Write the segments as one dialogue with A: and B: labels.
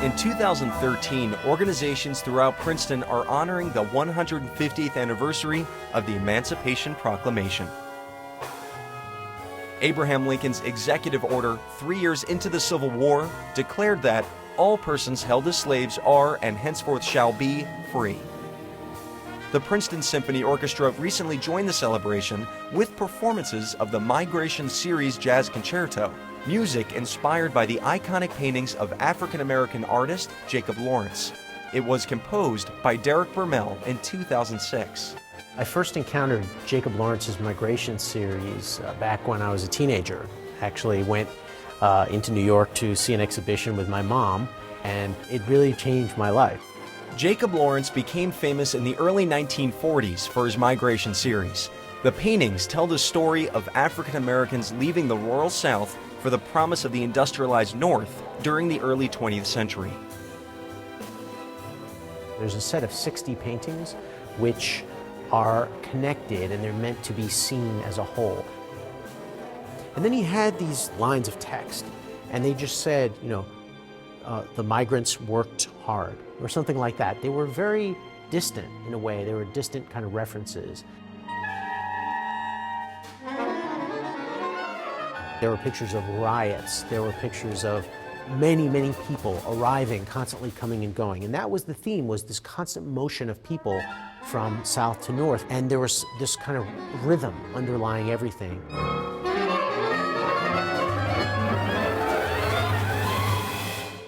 A: In 2013, organizations throughout Princeton are honoring the 150th anniversary of the Emancipation Proclamation. Abraham Lincoln's executive order, 3 years into the Civil War, declared that all persons held as slaves are and henceforth shall be free. The Princeton Symphony Orchestra recently joined the celebration with performances of the Migration Series Jazz Concerto, music inspired by the iconic paintings of African-American artist Jacob Lawrence. It was composed by Derek Bermel in 2006.
B: I first encountered Jacob Lawrence's Migration Series back when I was a teenager. Actually went into New York to see an exhibition with my mom, and it really changed my life.
A: Jacob Lawrence became famous in the early 1940s for his Migration Series. The paintings tell the story of African Americans leaving the rural South for the promise of the industrialized North during the early 20th century.
B: There's a set of 60 paintings which are connected and they're meant to be seen as a whole. And then he had these lines of text and they just said, you know, the migrants worked hard or something like that. They were very distant in a way. They were distant kind of references. There were pictures of riots. There were pictures of many, many people arriving, constantly coming and going. And that was the theme, was this constant motion of people from south to north. And there was this kind of rhythm underlying everything.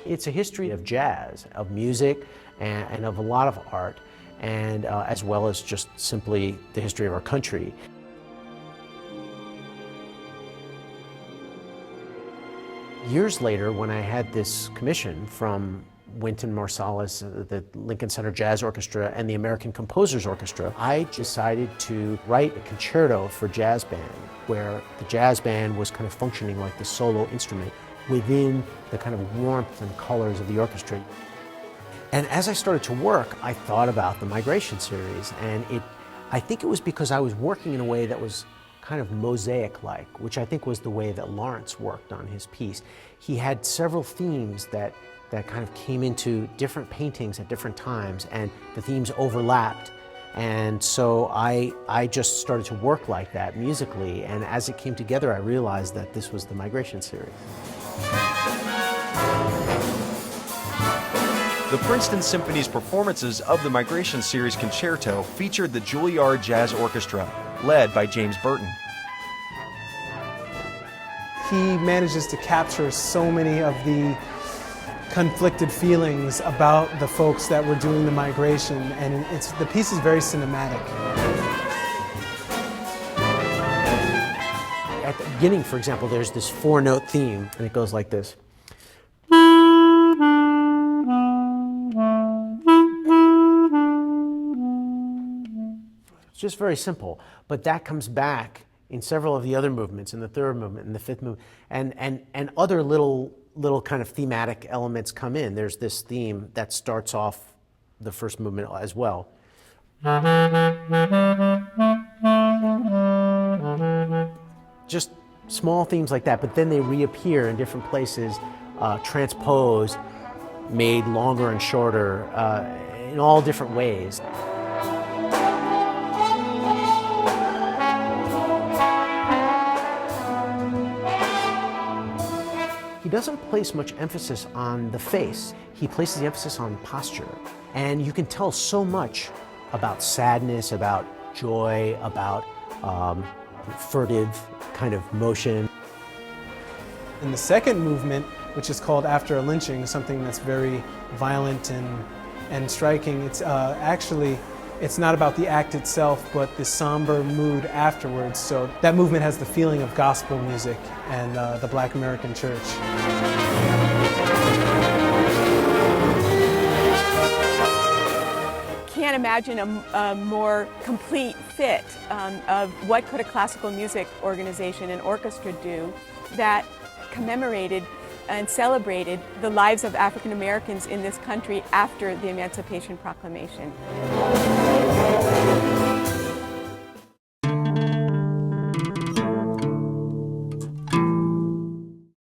B: It's a history of jazz, of music, and of a lot of art, and as well as just simply the history of our country. Years later, when I had this commission from Wynton Marsalis, the Lincoln Center Jazz Orchestra, and the American Composers Orchestra, I decided to write a concerto for jazz band, where the jazz band was kind of functioning like the solo instrument within the kind of warmth and colors of the orchestra. And as I started to work, I thought about the Migration Series, and I think it was because I was working in a way that was kind of mosaic-like, which I think was the way that Lawrence worked on his piece. He had several themes that kind of came into different paintings at different times, and the themes overlapped. And so I just started to work like that musically, and as it came together, I realized that this was the Migration Series.
A: The Princeton Symphony's performances of the Migration Series Concerto featured the Juilliard Jazz Orchestra, led by James Burton.
C: He manages to capture so many of the conflicted feelings about the folks that were doing the migration, and the piece is very cinematic.
B: At the beginning, for example, there's this 4-note theme, and it goes like this. It's just very simple, but that comes back in several of the other movements, in the third movement, in the fifth movement, and other little kind of thematic elements come in. There's this theme that starts off the first movement as well. Just small themes like that, but then they reappear in different places, transposed, made longer and shorter, in all different ways. He doesn't place much emphasis on the face. He places the emphasis on posture. And you can tell so much about sadness, about joy, about furtive kind of motion.
C: In the second movement, which is called After a Lynching, something that's very violent and striking, it's not about the act itself, but the somber mood afterwards. So that movement has the feeling of gospel music and the Black American church.
D: Can't imagine a more complete fit of what could a classical music organization and orchestra do that commemorated and celebrated the lives of African Americans in this country after the Emancipation Proclamation.